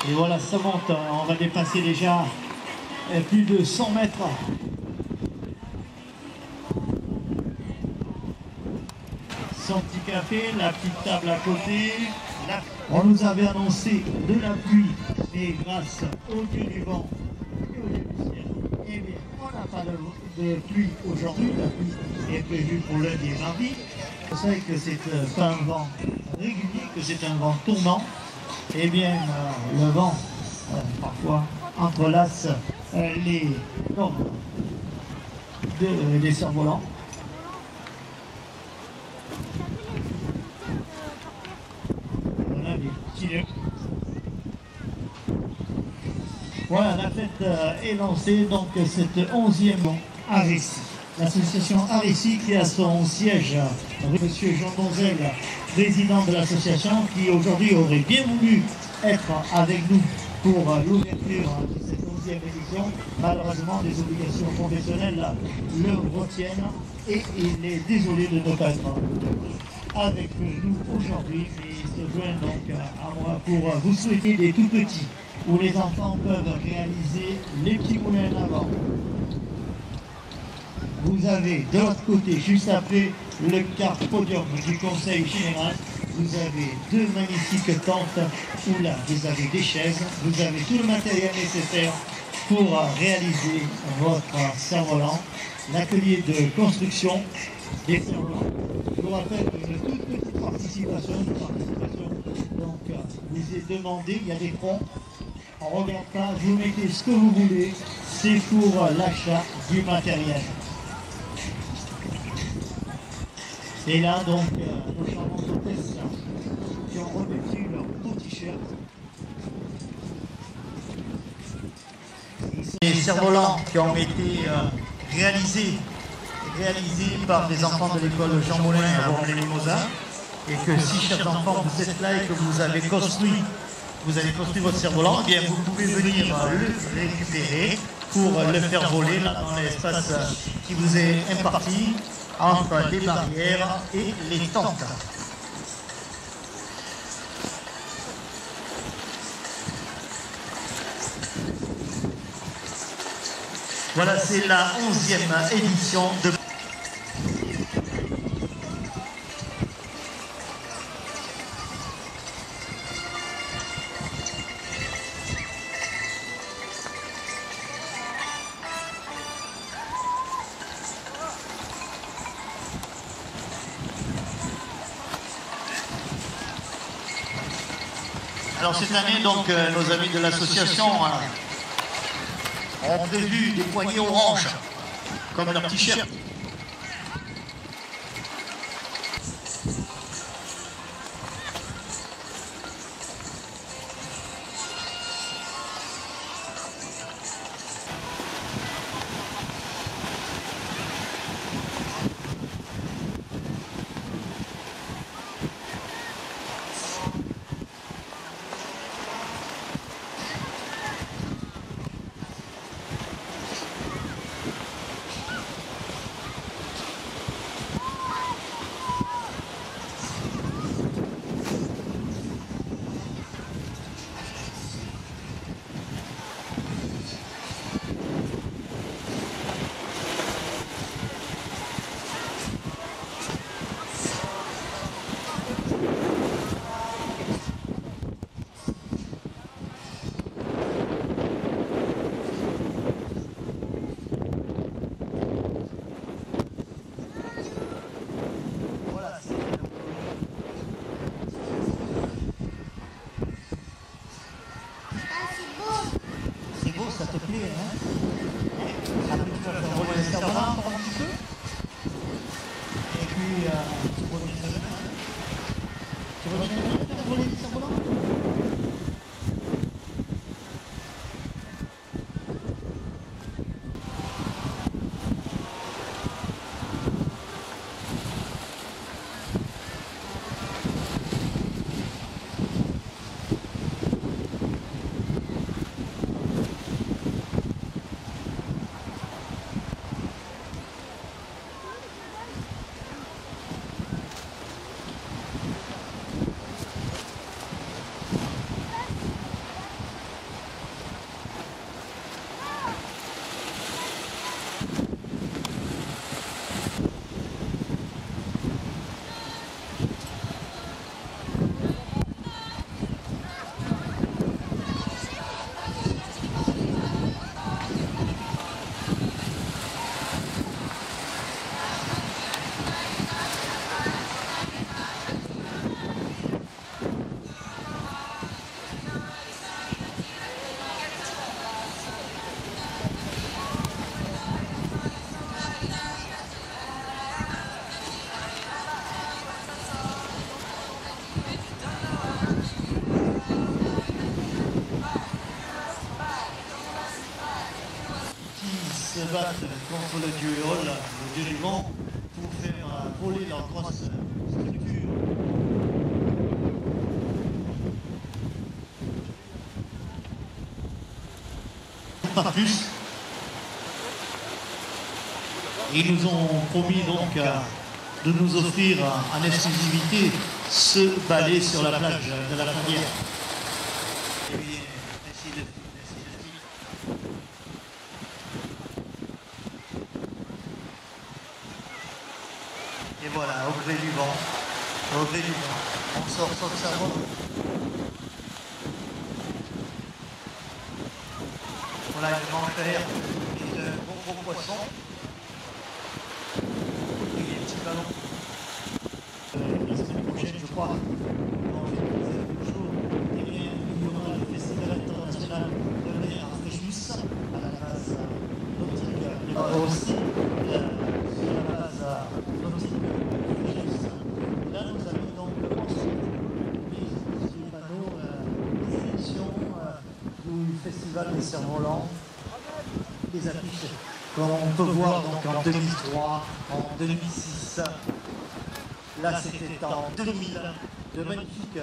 Et voilà, ça monte, on va dépasser déjà plus de 100 mètres. Son petit café, la petite table à côté. On nous avait annoncé de la pluie, et grâce au dieu du vent et au dieu du ciel, eh bien, on n'a pas de pluie aujourd'hui. La pluie est prévue pour lundi et mardi. Vous savez que c'est pas un vent régulier, que c'est un vent tournant. Eh bien, le vent, parfois, entrelace les cordes des cerfs-volants. Voilà les petits nœuds. Voilà, la fête est lancée, donc cette 11e à Récy. L'association Arécy qui a son siège, Monsieur Jean Donzel, président de l'association, qui aujourd'hui aurait bien voulu être avec nous pour l'ouverture de cette 11e édition. Malheureusement, des obligations professionnelles le retiennent et il est désolé de ne pas être avec nous aujourd'hui. Il se joint donc à moi pour vous souhaiter des tout petits où les enfants peuvent réaliser les petits moulins avant. Vous avez de l'autre côté, juste après le quart podium du Conseil général, vous avez deux magnifiques tentes où là vous avez des chaises, vous avez tout le matériel nécessaire pour réaliser votre cerf-volant, l'atelier de construction des cerfs-volants. Je vous rappelle une toute petite participation. Donc vous est demandé, il y a des fonds. On ne regarde pas, vous mettez ce que vous voulez, c'est pour l'achat du matériel. Et là, donc, nos charmantes hôtesses qui ont revêtu leur beau t-shirt. Les cerfs-volants qui ont été réalisés par des enfants de l'école Jean Moulin à Wormley-les-Mosins. Et que si, chers enfants, vous êtes là et que vous avez construit votre cerf-volant, eh bien, vous pouvez venir le récupérer pour le faire voler là, dans l'espace qui vous est imparti, entre les barrières et les tentes. Voilà, c'est la 11e édition de... Alors cette année, donc, nos amis de l'association ont prévu des poignées oranges, comme leur t-shirt. battent contre le dieu Éole, le dieu du vent, pour faire voler leur grosse structure. Pas plus. Ils nous ont promis donc de nous offrir en exclusivité ce balai sur la plage de la Fadière. Eh bien, merci de Et voilà, au gré du vent, au gré du vent, on sort son cerveau. Voilà une manchère qui est un gros poisson. Et des petits ballons. La semaine prochaine, je crois, dans quelques jours, eh bien, il y aura le Festival international de l'air à Fréjus, à la base nautique de aussi, sur la base nautique de Fréjus. Là, nous avons donc mis sur les panneaux des sélections du Festival des Cerfs-Volants, des affiches qu'on peut voir donc en 2003, en 2006. Là, c'était en 2000, de magnifiques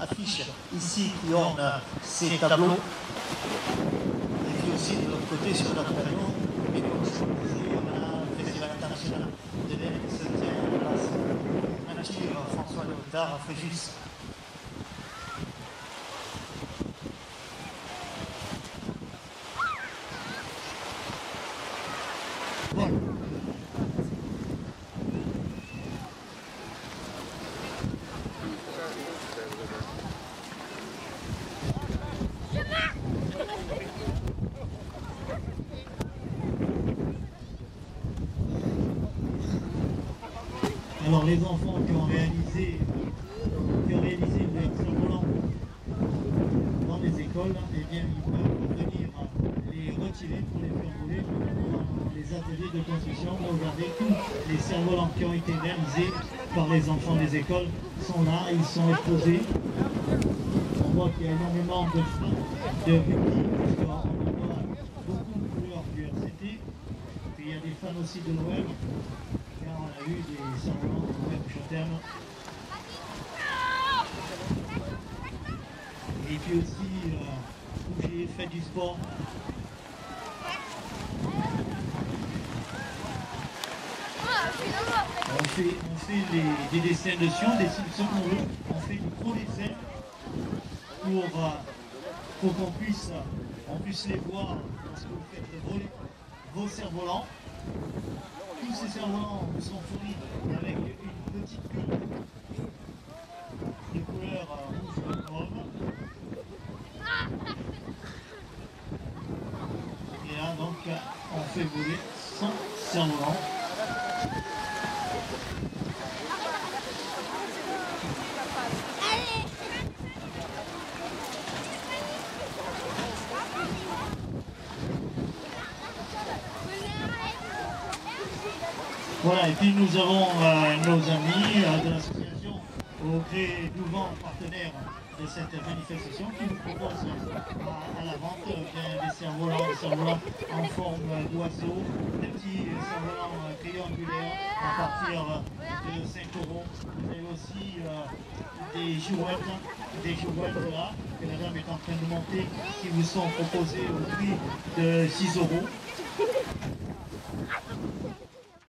affiches ici qui ornent ces tableaux. Et puis aussi de l'autre côté, sur notre panneau, et comme je vous disais, on a le Festival international de l'air qui se tient à la place nature François Léotard à Fréjus. Voilà. Alors les enfants qui ont réalisé le cerf-volant dans les écoles, eh bien ils peuvent venir les retirer pour les faire voler dans les ateliers de construction. Regardez, tous les cerfs-volants qui ont été réalisés par les enfants des écoles sont là, ils sont exposés. On voit qu'il y a énormément de victimes, parce qu'on voit beaucoup de couleurs du RCT. Puis il y a des fans aussi de l'OM. On a eu des cerfs-volants de l'OM, je t'aime. Et puis aussi, où j'ai fait du sport. On fait des dessins de Sion, des Simpsons, on fait du gros dessin pour qu'on puisse les voir lorsque vous faites voler vos cerfs-volants. Tous ces cerfs-volants sont fournis avec une petite queue de couleur rouge et mauve. Et là donc on fait voler son cerf-volant. Voilà, et puis nous avons nos amis de l'association au gré du vent, partenaire de cette manifestation, qui nous propose à la vente des cerfs-volants en forme d'oiseau, des petits cerfs-volants triangulaires à partir de 5 €. Vous avez aussi des jouettes là, que la dame est en train de monter, qui vous sont proposées au prix de 6 €.